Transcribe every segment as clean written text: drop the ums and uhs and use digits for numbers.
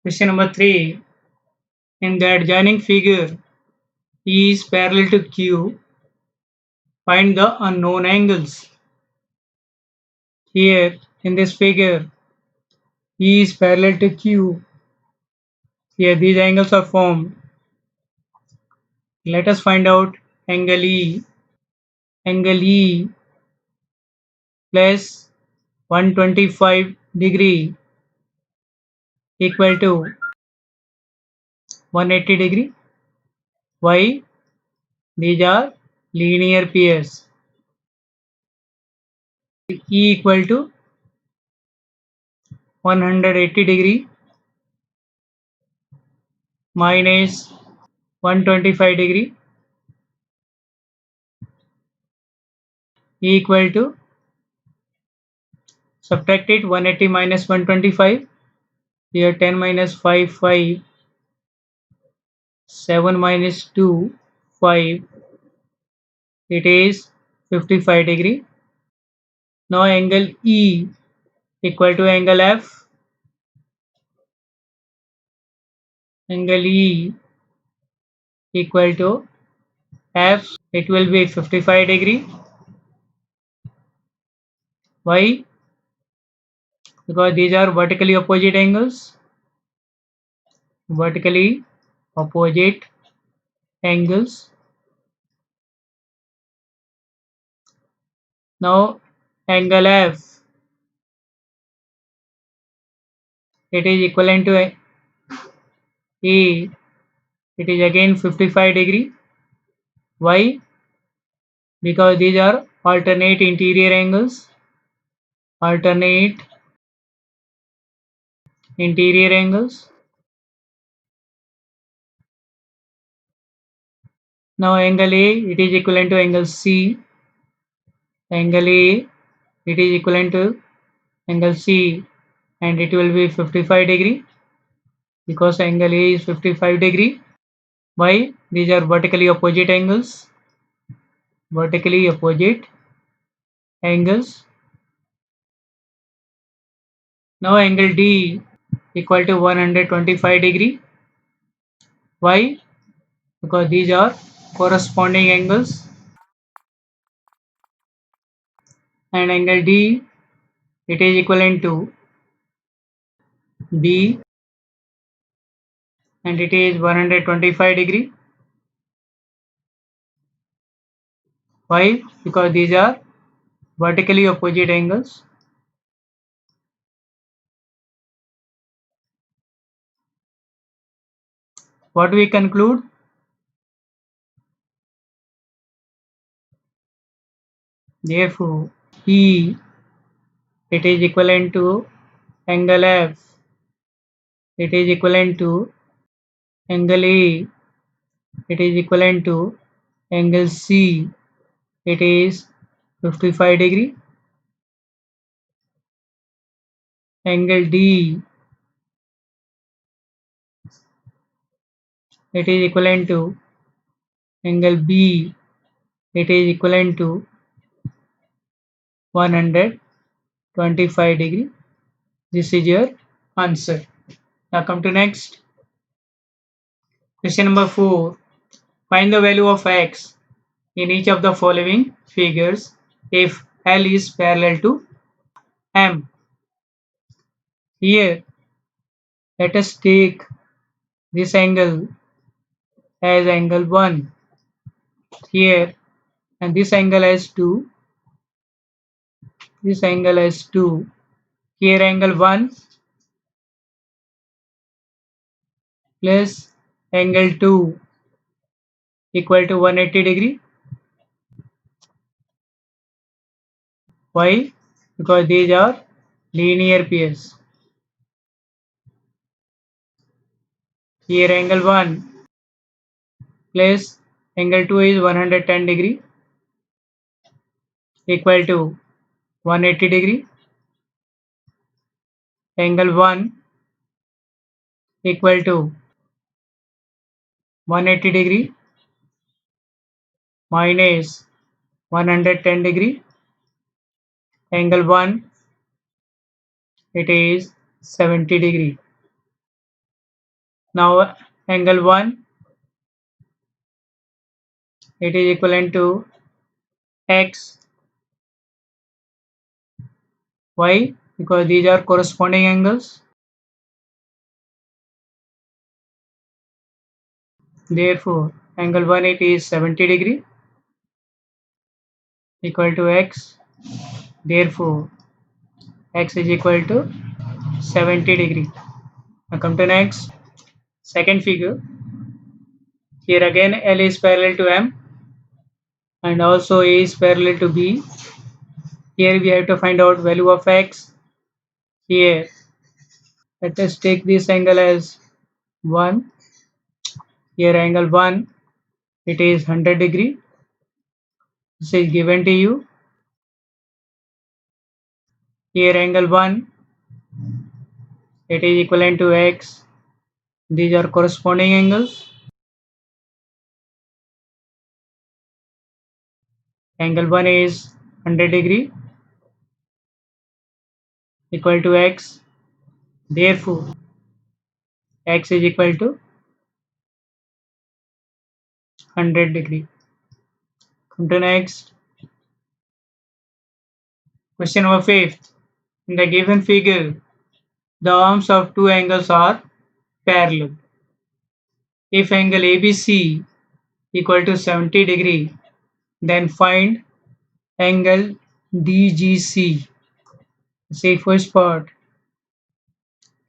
Question number 3. In the adjoining figure, E is parallel to Q. Find the unknown angles. Here, in this figure, E is parallel to Q. Here, these angles are formed. Let us find out angle E. Angle E plus 125 degree equal to 180 degree. Why? These are linear pairs. E equal to 180 degree minus 125 degree equal to, subtract it, 180 minus 125, here 10 minus 5, 5, 7 minus 2, 5, it is 55 degree. Now angle E equal to angle F. Angle E equal to F, it will be 55 degree. Why? Because these are vertically opposite angles. Vertically opposite angles. Now angle F, it is equivalent to A, it is again 55 degree. Why? Because these are alternate interior angles. Alternate interior angles. Now angle A, it is equivalent to angle C. Angle A, it is equivalent to angle C, and it will be 55 degree because angle A is 55 degree. Why? These are vertically opposite angles. Vertically opposite angles. Now angle D equal to 125 degree. Why? Because these are corresponding angles, and angle D, it is equivalent to B, and it is 125 degree. Why? Because these are vertically opposite angles. What we conclude? Therefore, E, it is equivalent to angle F, it is equivalent to angle A, it is equivalent to angle C, it is 55 degree. Angle D, it is equivalent to angle B, it is equivalent to 125 degree. This is your answer. Now come to next. Question number 4. Find the value of x in each of the following figures if L is parallel to M. Here, let us take this angle as angle 1 here, and this angle as 2. This angle as 2. Here angle 1 plus angle 2 equal to 180 degree. Why? Because these are linear pairs. Here angle 1 plus angle 2 is 110 degree equal to 180 degree. Angle 1 equal to 180 degree minus 110 degree. Angle 1, it is 70 degree. Now angle 1, it is equivalent to x. Why? Because these are corresponding angles. Therefore, angle 1 it is 70 degree equal to x. Therefore, x is equal to 70 degree. Now come to next. Second figure. Here again L is parallel to M and also A is parallel to B. Here we have to find out value of x. Here let us take this angle as 1. Here angle 1 it is 100 degree. This is given to you. Here angle 1 it is equivalent to x. These are corresponding angles. Angle 1 is 100 degree equal to x. Therefore, x is equal to 100 degree. Come to next. Question number 5. In the given figure, the arms of two angles are parallel. If angle ABC equal to 70 degree, then find angle DGC. Say first part.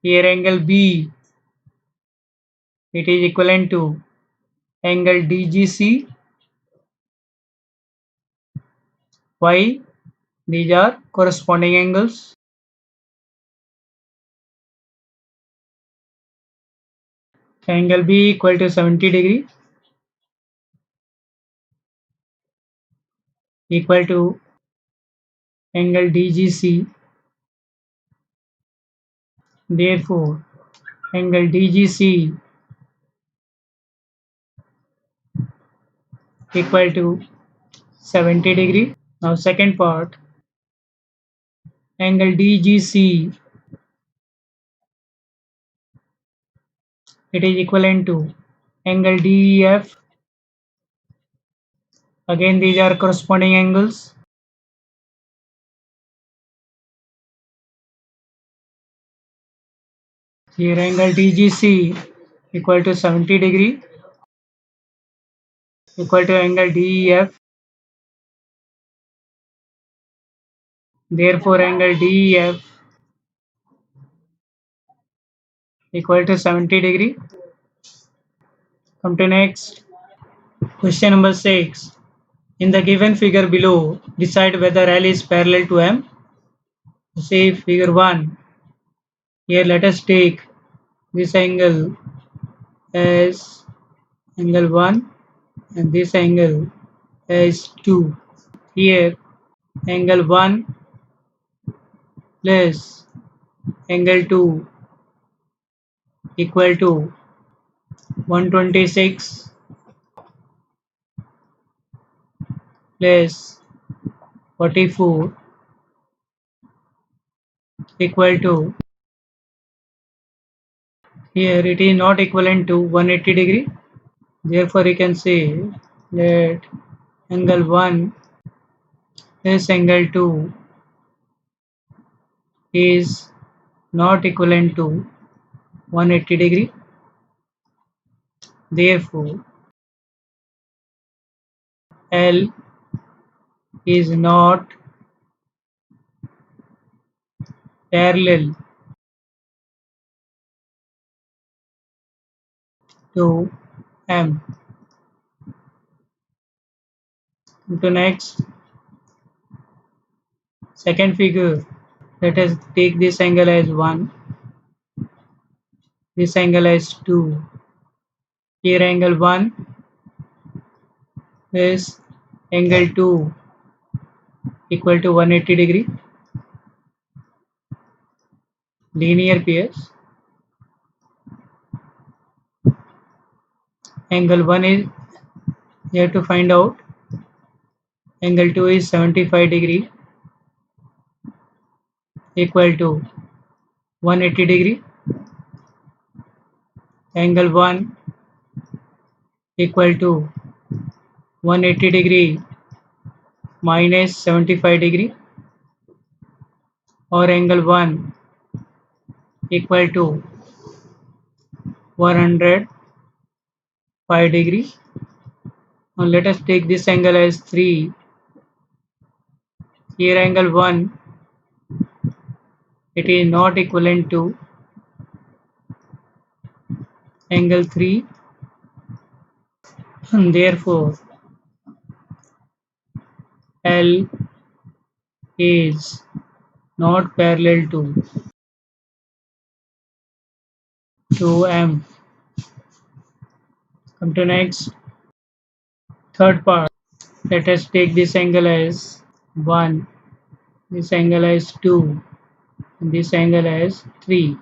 Here angle B it is equivalent to angle DGC. Why? These are corresponding angles. Angle B equal to 70 degree equal to angle DGC. Therefore, angle DGC equal to 70 degree. Now second part, angle DGC it is equivalent to angle DEF. Again these are corresponding angles. Here angle DGC equal to 70 degree equal to angle DEF. Therefore angle DEF equal to 70 degree. Come to next. Question number 6. In the given figure below, decide whether L is parallel to M. Say figure 1. Here let us take this angle as angle 1 and this angle as 2. Here angle 1 plus angle 2 equal to 126 plus 44 equal to, here it is not equivalent to 180 degree. Therefore you can say that angle 1 plus angle 2 is not equivalent to 180 degree. Therefore L is not parallel to M. To next, second figure. Let us take this angle as 1, this angle as 2. Here angle 1 is angle 2 equal to 180 degree. Linear pairs. Angle 1 is, you have to find out, angle 2 is 75 degree equal to 180 degree. angle 1 equal to 180 degree minus 75 degree, or angle 1 equal to 105 degree. Now let us take this angle as 3. Here angle 1, it is not equivalent to angle 3, and therefore L is not parallel to M. Come to next, third part. Let us take this angle as 1, this angle as 2, and this angle as 3.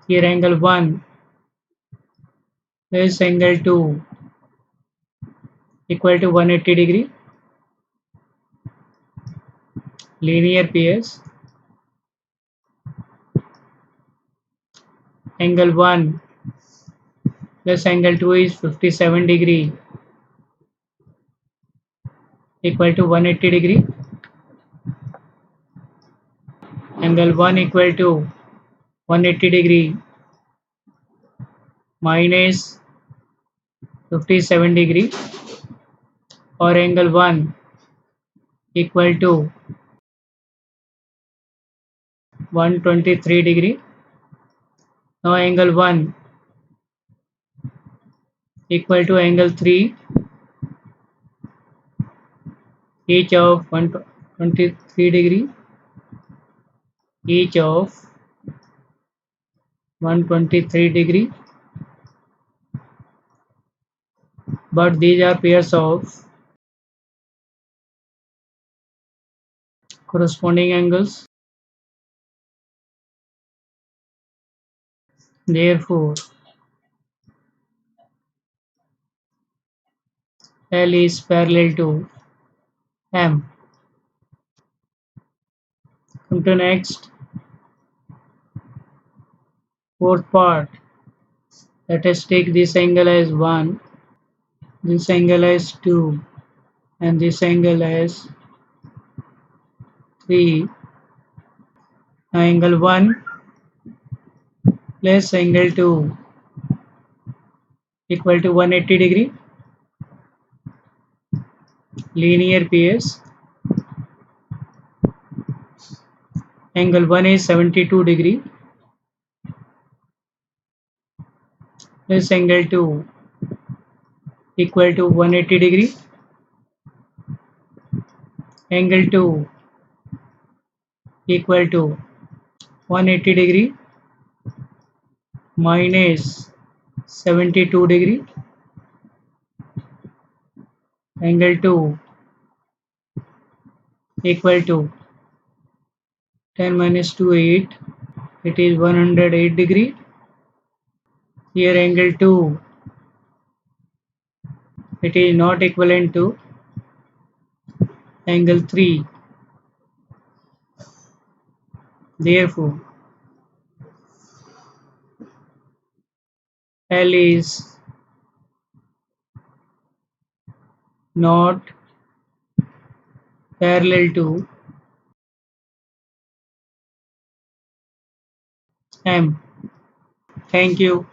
Here angle 1 plus angle 2 equal to 180 degree, linear pairs. Angle 1 plus angle 2 is 57 degree equal to 180 degree. Angle 1 equal to 180 degree minus 57 degree, or angle 1 equal to 123 degree. Now angle 1 equal to angle 3, each of 123 degree, each of 123 degree, but these are pairs of corresponding angles. Therefore L is parallel to M. Come to next, fourth part. Let us take this angle as 1, this angle as 2, and this angle as 3. Angle 1 plus angle 2 equal to 180 degree, linear pairs. Angle 1 is 72 degree plus angle 2 equal to 180 degree. Angle 2 equal to 180 degree minus 72 degree. Angle 2 equal to 10 minus 2 8, it is 108 degree. Here angle 2, it is not equivalent to angle 3. Therefore L is not parallel to M. Thank you.